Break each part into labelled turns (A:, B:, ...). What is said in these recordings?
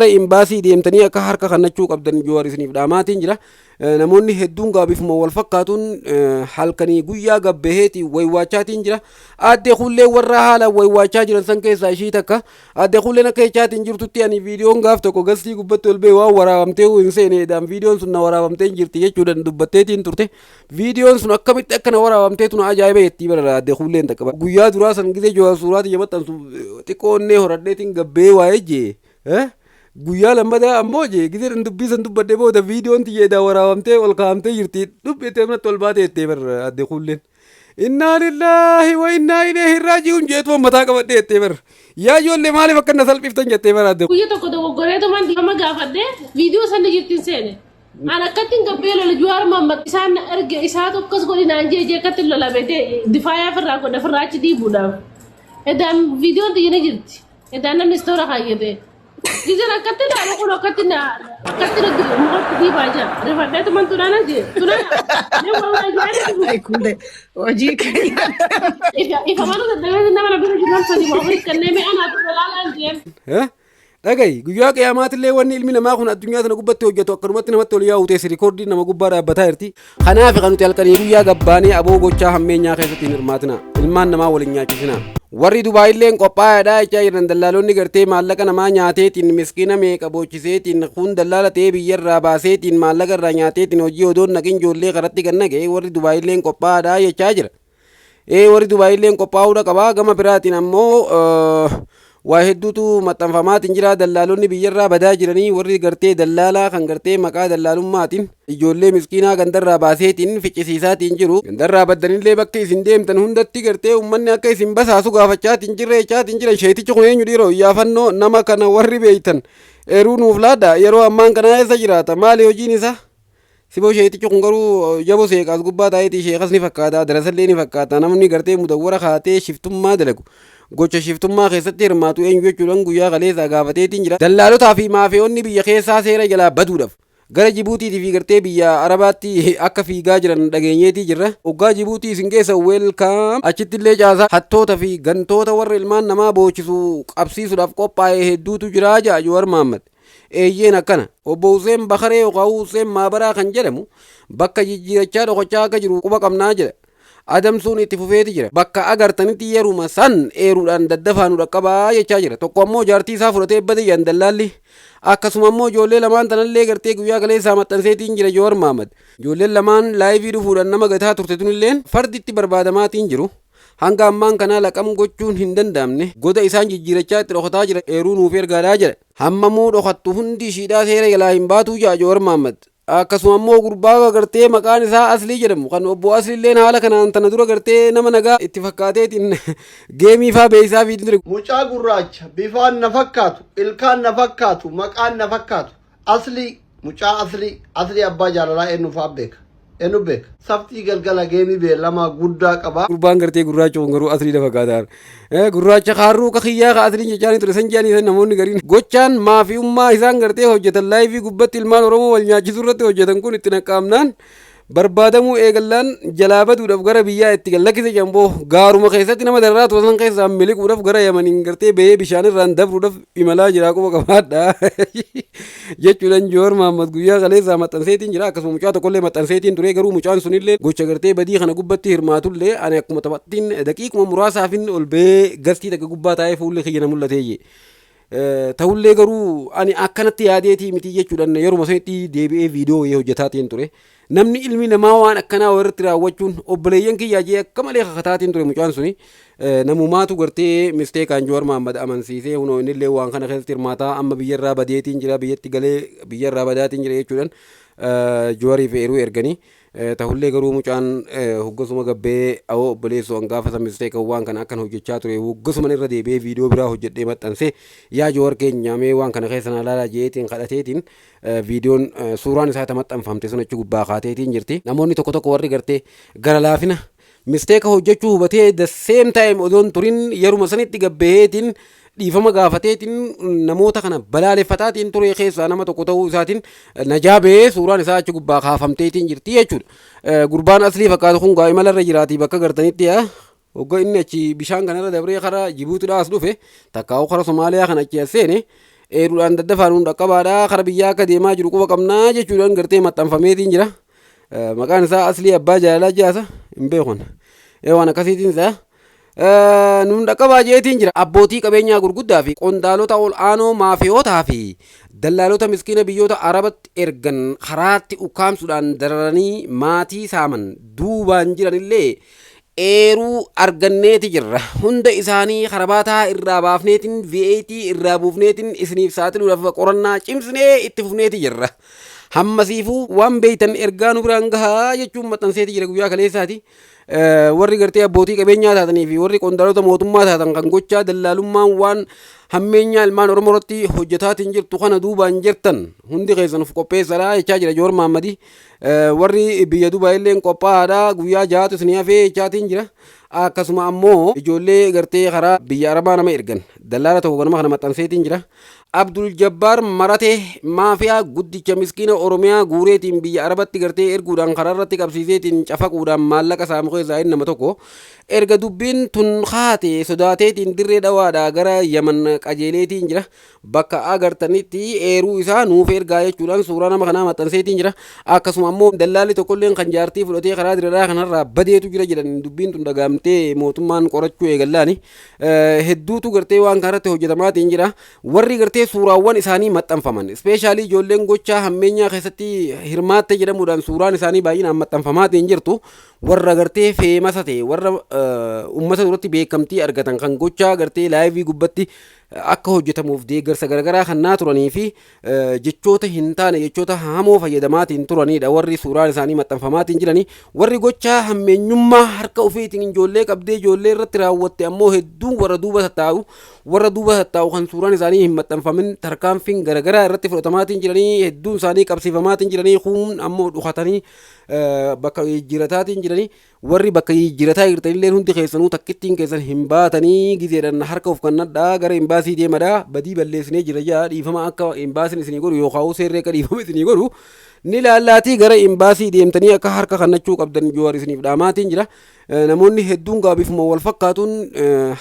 A: imbaasii deemtanii akka harka kannachuu qabdan Jawaar isiniif dhaamaatiin jira. Namoonni hedduun gaabifuma wal fakkaatuun halkanii guyyaa gabbaheeti waywaachaatiin jira. Aadde Kullee warra haala waywaachaa jiran san keessaa ishii takka. Aadde Kulleen akka jechaatiin jirtutti ani viidiyoon gaaf tokko gastii gubbatti ol ba'e waan waraabamtee hin seeneedhaan viidiyoon sun na waraabamtee jirti jechuudhaan dubbatteetiin turte. Viidiyoon sun akkamitti akka na waraabamtee tun ajaa'iba jettii bara Aadde Kulleen takka. Guyyaa duraa san gisee Jawaar suuraati maxxansu xiqqoonnee horadheetiin gabbee waa'ee jee. Guyyaa lammataa ammoo jee gisee dubbisan dubbadhee booda viidiyoon tiyyeedhaa waraabamtee ol kaa'amtee jirti dhubbettee manatti ol baatee jettee bara Aadde Kulleen. Innaa lillaahi wa innaa ilayhi raaji'uun jeetu mataa qabadhee jettee bara. Yaa ijoollee maaliif akka na salphiftan jettee bara Aadde.
B: Guyyaa tokko dogoggoreetumaan dhimma gaafadhee viidiyoo sana jirtiin seene. An akkattiin gabbee lola Jawaar Mohaammed isaan erge isaa tokkos godhinaan jee akkatti lola beetee difaayaa firraa godha firraa achi dhiibuudhaaf. Edaan viidiyoon tiyyina jirti. Edaan namni istoora kaayyatee. Jijjiirra akkatti dhaabuu kun akkatti mukatti dhiibaa jira. Rifadheetu man tunaana jee.
C: Ay kulle hojii keenya.
B: Ifa mana dadhabee nama na bira jiran sadi maamuri kanneen mi'aan haatu dalaalaan jeen.
A: Dhagayi guyyaa qiyaamaatillee wanni ilmi namaa kun addunyaa sana gubbatti hojjetu akkanumatti namatti ol yaa'u teessi rikoordii nama gubbaa dhaabbataa jirti. Kanaaf kan nuti halkanii guyyaa gabbaanii aboo gochaa hammeenyaa keessatti hin hirmaatina. Ilmaan namaa waliin nyaachisina. Warri Dubaayilleen qophaa'aadhaa jechaa jiran dallaalonni gartee maallaqa namaa nyaateetiin miskiina meeqa boochiseetiin kun dallaala ta'ee biyyarraa baaseetiin maallaqa irraa nyaateetiin hojii odoon naqin ijoollee karatti gannagee warri Dubaayilleen qophaa'aadhaa jechaa jira. Warri Dubaayilleen qophaa'uudha qabaa gama biraatiin ammoo waa hedduutu maxxanfamaatiin jira dallaalonni biyyarraa badaa jiranii warri gartee dallaalaa kan gartee maqaa dallaalummaatiin ijoollee miskiinaa gandarraa baaseetiin ficcisiisaatiin jiru gandarraa baddanillee bakka isin deemtan hundatti gartee uummanni akka isin basaasu gaafachaatiin jirreechaatiin jiran sheetichi kun eenyu dhiiroo iyyaafannoo nama kana warri beeytan eeruu nuuf laadda yeroo ammaan kanaa eessa jiraata maali hojiin isaa siboo sheetichi kun garuu jaboo seeqaas gubbaa taa'eetii sheekas ni fakkaata darasallee ni fakkaata namni gartee mudawwara kaatee shiftummaa dalagu gocha shiftummaa keessatti hirmaatu eenyu jechuudhaan guyyaa kaleessaa gaafateetiin jira. Dallaalotaa fi maafeewwanni biyya keessaa seera jalaa baduudhaaf gara Jibuutiitii fi gartee biyya Arabaatti akka fiigaa jiran dhageenyeetii jirra. Hoggaa Jibuutii isin keessa weelkaam achitti illee caasaa hattoota fi gantoota warra ilmaan namaa boochisu qabsiisuudhaaf qophaa'e hedduutu jira jaa Jawaar Mohaammed. Eeyyeen akkana obbo Hussein Bakaree yookaan Hussein Maabaraa kan jedhamu bakka jijjiirachaa dhokachaa akka jiru quba qabnaa jedha. Adamsuun itti fufeeti jira. Bakka agartanitti yeruma san eeruudhaan daddafaanu dhaqqabaa jechaa jira. Tokko ammoo jaartii isaa fudhatee badiyyan dallaalli. Akkasuma ammoo ijoollee lamaan tanallee gartee guyyaa kaleessaa maxxanseetiin jira Jawaar Mohaammed. Ijoolleen lamaan laayivii dhufuudhaan nama gataa turte tunilleen farditti barbaadamaatiin jiru. Hanga ammaan kanaa laqam gochuun hin danda'amne goda isaan jijjiirachaa itti dhokataa jira eeruu nuuf ergaadhaa jedha. Hammamuu dhokattu hundi ishiidhaa seera jalaa hin baatu jaa Jawaar Mohaammed. Akkasuma ammoo gurbaa gartee maqaan isaa Aslii jedhamu kan obbo Asliilleen haala kanaan tana dura gartee nama nagaa itti fakkaateetiin geemii faa beeyisaa fi ture.
D: Mucaa gurraacha bifaan na fakkaatu ilkaan na fakkaatu maqaan na fakkaatu Aslii mucaa Aslii abbaa jaalalaa eenyuufaa beeka. Enu beek saftii galgala geemii beellamaa guddaa qaba.
A: Gurbaan gartee gurraacha kun garuu Aslii lafa kaataar. Gurraacha kaarruu ka xiyyaa ka Asliin jechaanii ture san jaanii namoonni gariin gochaan maafiummaa isaan gartee hojjetan laayivii gubbatti ilmaan Oromoo wal nyaachisuu irratti hojjetan kun itti naqaamnaan barbaadamuu eegallaan jalaa baduudhaaf gara biyyaa itti gallakkise jamboo gaaruma keessatti nama dararaa turan keessaa miliquudhaaf gara Yamaniin gartee bahee bishaan irraan dabruudhaaf imalaa jiraa quba qabaadha jechuudhaan Jawaar Mohaammed guyyaa kaleessaa maxxanseetiin jira. Akkasuma mucaa tokkollee maxxanseetiin ture garuu mucaan sunillee gocha gartee badii kana gubbatti hirmaatullee ani akkuma taphattiin daqiiquma muraasaafin ol bahee gastii takka gubbaa taa'ee fuullee kiyya na mul'ateeyye. Ta'ullee garuu ani akkanatti yaadeetii miti jechuudhaan yeruma sanitti deebi'ee viidiyoo hojjetaatiin ture. Namni ilmi namaa waan akkanaa warratti raawwachuun obboleeyyan kiyyaa jee akka malee kakataatiin ture mucaan suni namumaatu gartee misteekaan Jawaar Mohaammed amansiisee hunoo innillee waan kana keessatti hirmaataa amma biyyarraa badeetiin jira biyyatti galee biyyarraa badaatiin jira jechuudhaan Jawaariif eeruu erganii. Ta'ullee garuu mucaan hoggasuma gabbee awoo obboleessu hangaafa misteekan waan kana akkan hojjechaa ture hoggasuman irra deebi'ee viidiyoo biraa hojjedhee maxxanse yaa Jawaar keenyaamee waan kana keessa na laalaa jeetiin kadhateetiin viidiyoon suuraan isaa maxxanfamte sun achi gubbaa kaateetiin jirti. Namoonni tokko tokko warri gartee gara laafina misteeka hojjechuu hubatee the same time odoon turin yeruma sanitti gabbeetiin dhiifama gaafateetiin namoota kana balaaleffataatiin ture keessaa nama tokko ta'uu isaatiin najaabee suuraan isaa achi gubbaa kaafamteetiin jirti jechuudha. Gurbaan Aslii fakkaatu kun gaa'imalarra jiraatii bakka gartanitti hogga inni achi bishaan kanarra dabree karaa Jibuutiidhaa as dhufe takkaa'u karaa Somaaliyaa kan achi as seene eeruudhaan daddafaan hunda qabaadha kara biyyaa akka deemaa jiru quba qabnaa jechuudhaan gartee maxxanfameetiin jira. Maqaan isaa Aslii Abbaa Jaalalaa jaasa hin beekon waan akkasiitiin isaa nuun dhaqqabaa jeetiin jira. Abbootii qabeenyaa gurguddaa fi qondaalota ol aanoo maafiyootaa fi dallaalota miskiina biyyoota arabatti ergan karaatti ukkaamsuudhaan dararanii maatii saaman duubaan jiranillee eeruu arganneeti jirra. Hunda isaanii karabaataa irraa baafneetiin VAT irraa buufneetiin isiniif saaxiluudhaaf qorannaa cimsinee itti fufneeti jirra. Hammasiifuu waan beeytan ergaa nu biraan gahaa jechuun maxxanseeti jira guyyaa kaleessaati. Warri gartee abbootii qabeenyaa taatanii fi warri qondaalota mootummaa taatan kan gochaa dallaalummaan waan hammeenyaa ilmaan Oromoo irratti hojjetaatiin jirtu kana duubaan jirtan hundi keessan of qopheessadha jechaa jira Joor Mahammadi. Warri biyya Dubaay illee qophaa'aadha guyyaa jahatu isinii hafee jechaatiin jira. Akkasuma ammoo ijoollee gartee karaa biyya Arabaa nama ergan dallaala tokko ganama kana maxxanseetiin jira. Abdul Jabbaar Maratee maafiyaa guddicha miskiina Oromiyaa guureetiin biyya Arabatti gartee erguudhaan karaa irratti qabsiiseetiin cafaquudhaan maallaqa saamu keessaa inni nama tokko erga dubbiin tun haate sodaateetiin dirree dhawaadhaa gara Yaman qajeeleetiin jira. Bakka agartanitti eeruu isaa nuuf ergaa jechuudhaan suuraa nama kanaa maxxanseetiin jira. Akkasuma ammoo dallaalli tokkolleen kan jaartii fudhatee karaa dirreedhaa kanarraa badeetu jira jedhan dubbiin tun dhagaamtee mootummaan qorachuu eegallaani. Hedduutu gartee waan kanarratti hojjetamaatiin jira. Warri gartee suuraawwan isaanii maxxanfaman ispeeshaalii ijoolleen gochaa hammeenyaa keessatti hirmaatte jedhamuudhaan suuraan isaanii baay'inaan maxxanfamaatiin jirtu warra gartee feemasa ta'e warra ummata duratti beekamtii argatan kan gochaa gartee laayivii gubbatti akka hojjetamuuf deeggarsa garagaraa kannaa turanii fi jechoota hin taane jechoota hamoo fayyadamaatiin turanidha warri suuraan isaanii maxxanfamaatiin jiranii. Warri gochaa hammeenyummaa harka ofiitiin ijoollee qabdee ijoollee irratti raawwatte ammoo hedduun warra duuba tattaa'u kan suuraan isaanii hin maxxanfamin tarkaanfiin garagaraa irratti fudhatamaatiin jiranii hedduun isaanii qabsiifamaatiin jiranii kun ammoo dhukatanii bakka jijjiirataatiin jiranii. Warri bakka jijjiirataa jirtanillee hundi keessanuu takkittiin keessan hin baatanii gizeedhaan harka of kannadhaa gara imbaasii deemadhaa badii balleessinee jira jaa dhiifama akka imbaasiin isinii godhu yookaan seerree akka dhiifama isinii godhu ni laallaatii gara imbaasii deemtanii akka harka kannachuu qabdan Jowaar isiniif dhaamaatiin jira. Namoonni hedduun gaabifuma wal fakkaatuun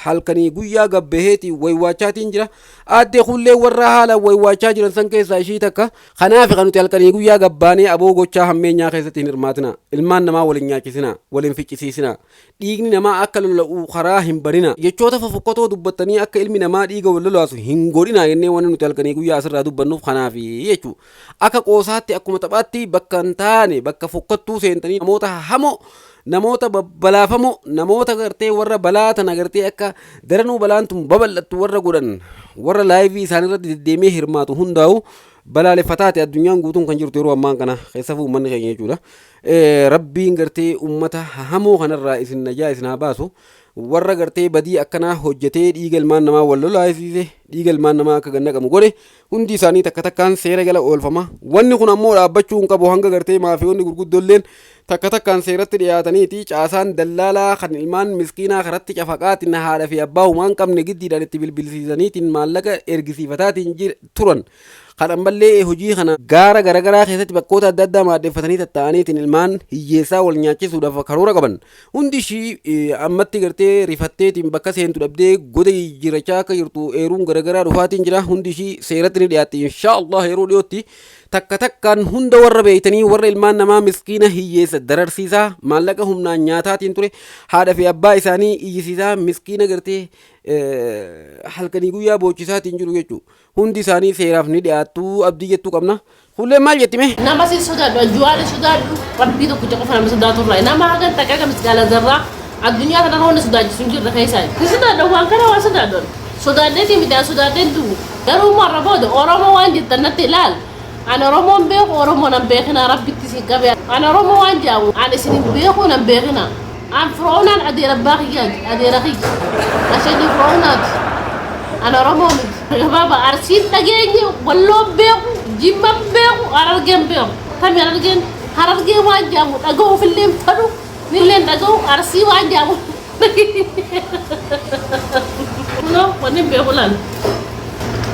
A: halkanii guyyaa gabbaheetii waywaachaatiin jira. Aaddee kullee warra haala waywaachaa jiran san keessaa ishii takka. Kanaaf kan nuti halkanii guyyaa gabbaanee aboo gochaa hammeenyaa keessatti hin hirmaatina. Ilmaan namaa waliin nyaachisina, waliin ficcisiisina. Dhiigni namaa akka lola'u karaa hin barina. Jechoota fofokkotoo dubbattanii akka ilmi namaa dhiiga wal lolaasu hin godhina jennee waan nuti halkanii guyyaa asirraa dubbannuuf kanaaf jechuudha. Akka qoosaatti akkuma taphaatti bakka hin taane bakka fokkottuu seentanii namoota hamoo namoota balaafamoo namoota gartee warra balaa tana gartee akka daranuu balaan tun babal'attu warra godhan warra laayivii isaaniirratti deddeemee hirmaatu hundaa'u balaaleffataate addunyaan guutuun kan jirtu yeroo ammaan kana keessafuu uummanni keenya jechuudha. Rabbiin gartee uummata hamoo kanarraa isin najaa isin haa baasu. Warra gartee badii akkanaa hojjetee dhiiga ilmaan namaa wal lolaasise dhiiga ilmaan namaa akka gannaqamu godhe hundi isaanii takka takkaan seera jala oolfama. Wanni kun ammoo dhaabbachuu hin qabu hanga gartee maafiyoonni gurguddoolleen takka takkaan seeratti dhiyaataniiti caasaan dallaalaa kan ilmaan miskiinaa karatti cafaqaatiin haadha fi abbaa humaan qabne giddiidhaan itti bilbilsiisaniitiin maallaqa ergisiifataatiin turan. Kan ammallee hojii kana gaara garagaraa keessatti bakkoota adda addaa maaddeeffatanii tatta'aniitiin ilmaan hiyyeessaa wal nyaachisuudhaaf karoora qaban. Hundi ishii ammatti gartee rifatteetiin bakka seentu dhabdee goda jijjiirachaa akka jirtu eeruun garagaraa dhufaatiin jira. Hundi ishii seeratti ni dhiyaatti inshaallah yeroo dhiyootti. Takka takkaan hunda warra beeytanii warra ilmaan namaa miskiina hiyyeessa dararsiisaa maallaqa humnaan nyaataatiin ture haadha fi abbaa isaanii iyyisiisaa miskiina gartee halkanii guyyaa boochisaatiin jiru jechuudha. Hundi isaanii seeraaf ni dhiyaattu abdii jettuu qabna. Hullee maal jettime?
B: Nama si sodaadhu ajjuwaale sodaadhu rabbii tokko qofa nama sodaatu irraa nama hagan takka kam iskaala zarraa addunyaa kana roonni sodaachisu hin jirre keessaa. Ni sodaadhu waan kana waan sodaadhu. Sodaadheetii midhaan sodaadheen du'u. Garuu marra booda Oromoo waan jettan natti ilaal. Ana Oromoon beeku Oromoon an beekina rabbitti si qabe. Ana Oromoo waan jaamu ana isin beeku nan beekina. An Firoonaan adeera baaqiyyaati adeera kiyya. Ashanii Firoonaati. Ana Oromoo miti. Gabaaba Arsiin dhageenye Walloo beeku Jimmaan beeku Harargeen beeku. Kami Harargeen waan jaamu dhaga'uuf illee fadhu illee dhaga'u Arsii waan jaamu. Kunoo wanni beeku laal.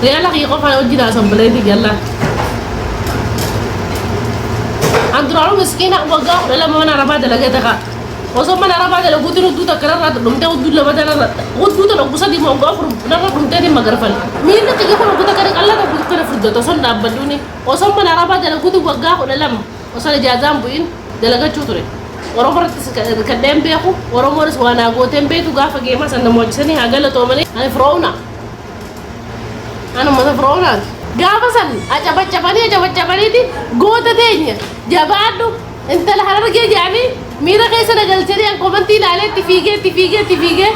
B: Reala kiyya qofaan hojii naasan bileetii jallaa. Anduraalu miskiina waggaa 12 mana rabaa dalagee taqa. وصلنا أنا ربع لو قلت له دوتا كرر رمتة ودول بدل قلت له قصدي ما قافر نرى رمتة دي مغرفل مين تيجي كل قلت كرر الله ده قلت كرر فرد وصلنا أبدوني وصلنا أنا ربع لو قلت وقاه ولا لم وصل جازام بين دلقة شطرة ورمر كدام بيأخو ورمر سوانا قوتين بيتو قافة جيما سنة موجسني هقول تومني أنا فرونا أنا ما فرونا قافة سن أجابت جباني دي قوة تانية جبادو انت الحرارة يعني ميرا كيسا نقلتني ان كومنتي لالي تفيجي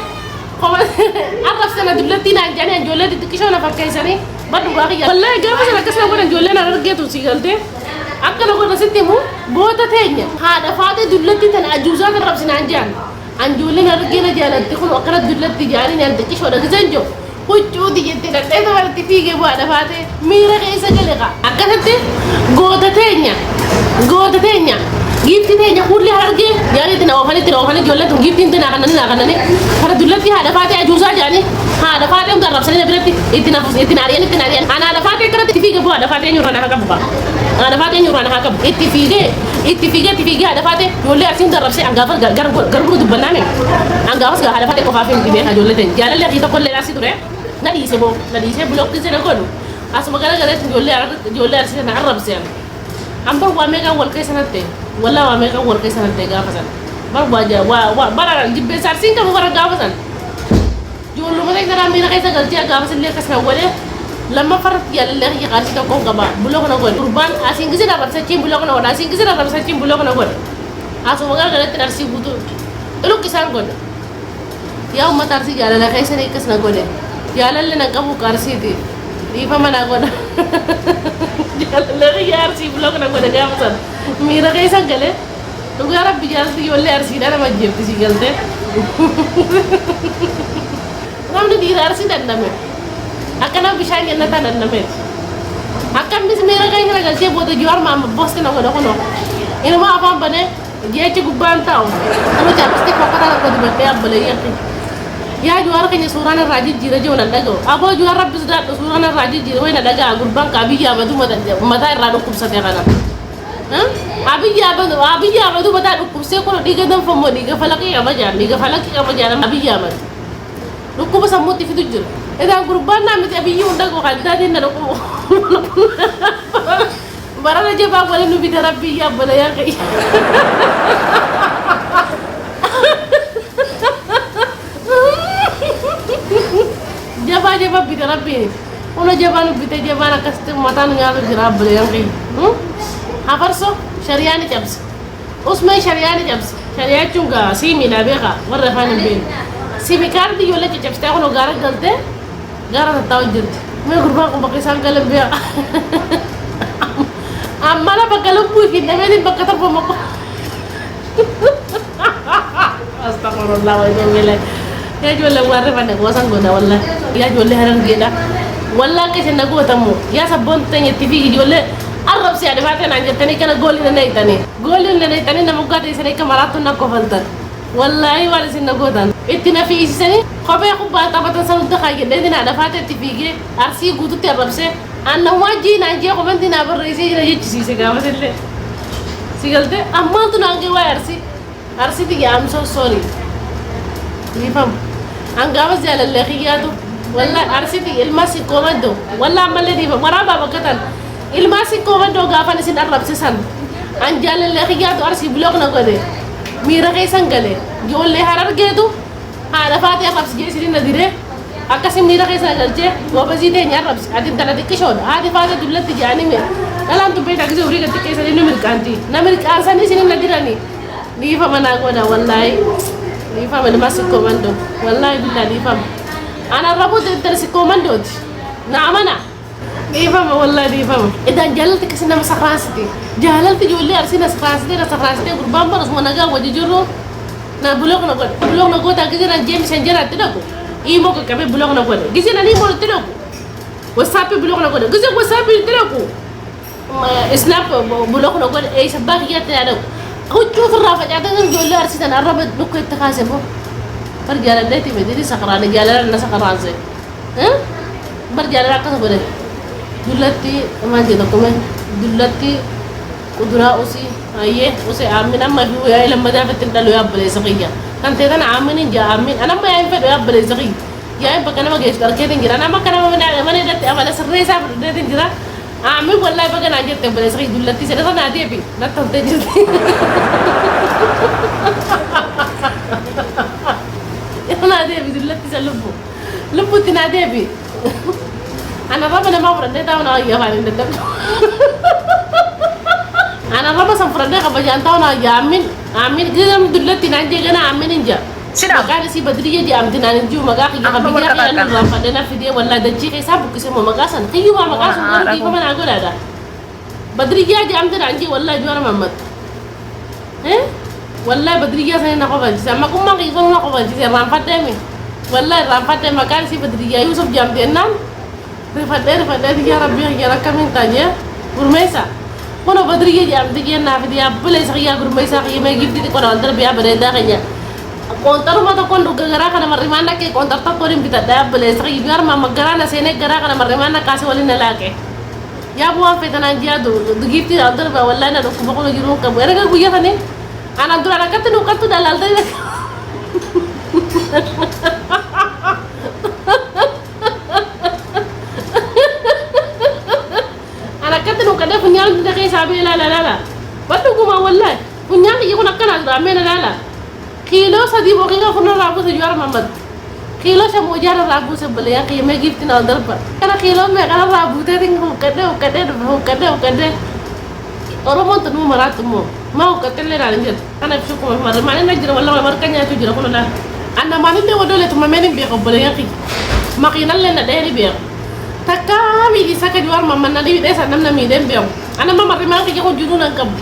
B: عرف سنة دبلتي نانجاني ان جولة تكيشو نفر كيساني بدو باقي والله قام سنة كسنا قول ان جولة نرقيتو سيقلتي أكنا قول نسيتي مو بوتا تينيا هذا فاتي دبلتي تن أجوزات الرب سنانجان ان جولة نرقينا جالتي خلو أقرأ دبلتي جاني نان تكيشو نقزنجو كوچو دي جتي نتايتو ورتي فيجي بوانا فاتي ميرا كيسا قلقا أكنا تي قوتا تينيا gift tanya kurli harge yani tinaofani jolle tun gift intina kanani para dullati hada fati ajuza jani hada fati um darab sene bilati itina ariyan ana hada fati karati tifige bo hada fati nyurana hakabba ana fati nyurana hakab ittifige hada fati jolle asin darab se angafar garbu dubbaname angafas ga hada fati ko fafim dibe ha jolle ten jala le kita kolle lasi dure nadi se blok sene kodu asuma gara jolle arsi na arab sen ambar wa mega wal kaysanate wala wa mega wal kaysanate gafasan bar waja wa bara jibbe sarsin ka wara gafasan jollu ma dara mina kaysa galti gafasan le kasna wale lama farat yalla ya qarsi to ko gaba bulok na gol urban asin gizira barsa cim bulok na wala asin gizira barsa cim bulok na gol asu maga galet narsi butu elu kisan gol ya umma tarsi yalla la kaysa ne kasna gol yalla le na kabu qarsi di ifa mana gol yalla ya arsi bulok na gol gafasan mira kaysa gale lugara bijalti yolle arsi dara majjefti si galte namni dira arsi dandame akana bishan yana ta dandame akam bis mira kaysa galte bodo juar ma boss na godo kono ina ma afam bane jeeti gubban taw ama japasti kokata ko dibate abale yaqi ya juar kanya surana raji jira jona dago abo juar rabbi da surana raji jira wayna daga gurban ka biya badu mata rado kubsate kana abiya badu mata kubse ko diga dan famo diga falaki ya majan abiya man ruku basa muti fitu jur eda gurban na mi abiya ndago kan dadi na ruku barana je ba wala nu bi rabbi ya bala ya kai jaba bi rabbi ono jabanu bi te jabana kaste matan ngalo jirab bala ya kai hafarso shariani jabs usmay shariani jabs shariat chunga simi na bega warra fanin bin simi kardi yolle jabs ta kono gara galte gara taw jirti me gurba ko bakay sangale be amala bakalu buki nemeni bakatar po mako astagfirullah wa jalla ya jolle warra fanin wasan gona wallahi ya jolle haran geda wallahi kese nago tamu ya sabon tanya tv jolle arab si ada fatan anja tani kana golin na tani na mugata isane kamaratu na kofaltan wallahi wala sin nagodan itina fi isane khobe khubba tabatan sanu dakhaye dedina ada fatan tifige arsi gutu te arabse anna waji na je ko bandina barrisi na yichi se ga waselle sigalte amma tu na ge wa arsi ti am so sorry nifam anga was jala lekhiyatu wallahi arsi ti ilmasi komando wallahi amalle di maraba bakatan ilmasi ko wando gafani sin arab sisan anjal le khiyatu arsi blog na gode mira kay sangale jolle harar gedu hala fati arab si sin nadire akasi mira kay sangalje wa bazide nyarab adin tanati kishon hadi fati dullati jani me kalam tu beta gizo uriga tikay sa numir kanti namir asani sin nadirani ni fa mana goda wallahi ni fa me masi komando wallahi billahi ni fa ana rabu de tersi komando na amana ديفهم والله ديفهم إذا جللت كسينا مسخرانستي جللت جولي أرسينا سخرانستي قربان برس ونجا وججرو نا بلوغ نقول تاكيزنا جيم سنجرا تلاقو إيمو كبي بلوغ نقول كسينا نيمو تلاقو وسابي بلوغ نقول كسي وسابي تلاقو سناب بلوغ نقول أي سباق يتلاقو هو تشوف الرافع جاتنا جولي أرسينا الرابط نكو يتخاسبو فرجال الليتي مديني سخراني جالنا سخرانسي برجال راكس بده دلتي ما جدا كمان دلتي ودنا أوسي أيه أوسي آمين أما في ويا لما دافت تندلو يا بلي سقيا كان تيتنا آمين إن جا آمين أنا ما ينفع يا بلي سقي يا إما كنا ما جيش تركيتين جرا أنا ما كنا ما ندت أما لسرني ساب ندتين جرا آمين والله بقى ناجت بلي سقي دولتي سيدا نادي بي لا تنتجي نادي بي دولتي سلبو لبو تنادي بي أنا ربنا ما فرني تاونا يا فارين ندم أنا ربنا سفرني كبجان تاونا يا آمين آمين كذا دولتي ناجي كنا آمين إنجا
C: Sino?
B: Maka si Badriya di am tinanin ju maga kaya kabigyan kaya nang rampa na video wala dan chike sabu kasi mo magasan kayo ma magasan ko di pa man ako nada Badriya di am tinanin ju wala juara mamat wala Badriya sa na ko banji sama ko maki ko na ko banji sa rampa demi wala rampa demi maka si Badriya Yusuf jam tinan rifat ya rabbi ya rakamin tanya gurmesa kono Badriya di am tiyan na video boleh saya gurmesa kaya may gift di ko na alter biya bereda kanya kontar mata kondu gara kana marimana ke kontar ta korim kita da bele sagi biar mama gara na sene gara kana marimana kasi wali na lake ya bu afa tana jiadu gifti alder ba walla na ko ko giru ka bere ga guya tane ana dura na katnu katu dalal dai ana katnu kada punyal da kai sabi la batu kuma wallahi punyal yi kuna kana da mena la kilo sadi bokinga kuno rabu se juara mamad kilo se mo jara rabu se bele ya kiye me gift na darpa kana kilo me kana rabu te ting ho kade oro mo tanu marat mo mau katelle na njet kana fi ko mar mane na jira wala mar kanya tu jira kuno la anda mane de wodole to mamene be ko bele ya ki makinal le na de be takka mi di saka juara mamman na di de sa nam na mi dem be ana mama rima ki ko junu nan kam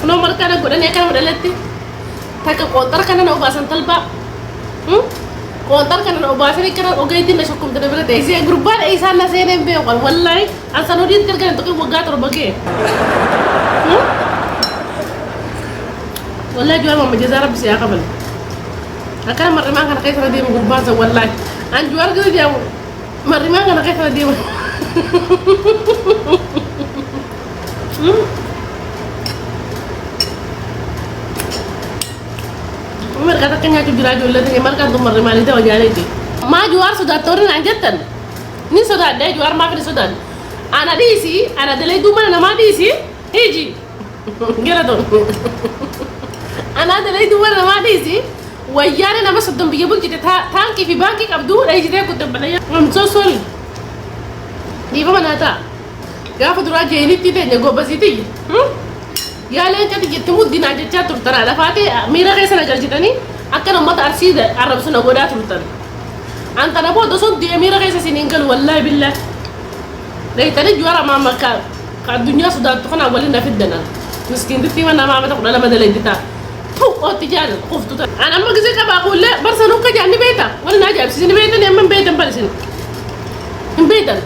B: kuno mar kana ko dan ya kana wadalati taka kontar kana na ubasan talba kontar kana na ubasan kana ogay din na shukum dana bela desi grup ba ay sana sene be ko wallahi an sanu din kana to ko wagat ro bage wallahi jual mama jazara bi ya qabal akana marima kana kay sana dim grup ba wallahi an jual gadi dia marima kana kay sana dim Umar kata kenya tu jura jual lagi, Umar kan tu merimali tu aja lagi. Ma juar sudah turun anjatan. Ni sudah ada juar ma kini sudah. Anak diisi, anak delay tu mana nama diisi? Hiji. Gila tu. Anak delay tu mana nama diisi? Wajahnya nama sudah bikin pun kita tangki fi bangki kabdu, dah jadi aku tempatnya. I'm so sorry. Di mana tak? Gak apa tu raja ini tidak jago basiti. يا لين كده جتمود دين عجت جاتور ترى على فاتي ميرا غير سنة جلجتني أكن أمة أرسيد عرب سنة قدرات ترتن أنت نبود دسون دي ميرا غير سنين قال والله بالله ليه تاني جوارا ما مكان الدنيا سودان تكون أولين في الدنيا مسكين دتي ما ما تقول لما دلين دتا هو تجار خفت أنا ما جزء كبا أقول لا برسنو كجاني بيتا ولا ناجي بسني بيتا نيم من بيتا بلسن من بيتا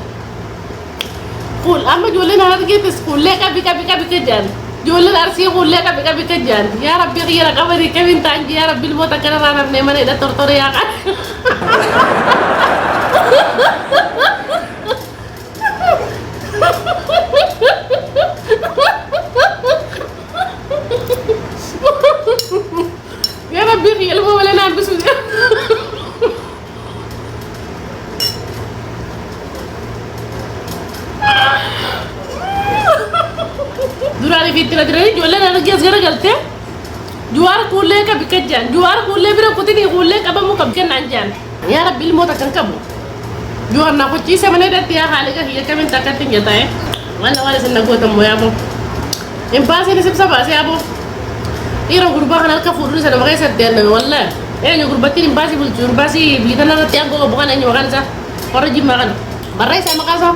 B: قول أما جولنا هذا كيف تقول لك أبي كجان جول الأرسي يقول لك أبي كجان يا ربي غير قبري كمين تانجي يا ربي الموت كنا رانا بنيمان إذا ترطر يا قا يا ربي غير المو ولا نام بسود durani fitila dirani jolle na gas gara galte juar kulle ka bikajjan juar kulle bira kutini kulle ka bamu ka bikan anjan ya rabbil mota kan kabu juar na ko ci sama ne dat ya hali ka hiya kamen takatin ya tay wala sen nago tam moya mo en base ni sebsa base abo ira gurba kana ka furu sana magay sa den wala ni gurbati ni base bul jur base bi tan na tiago bukan ni makan sa para jim makan barai sama kasa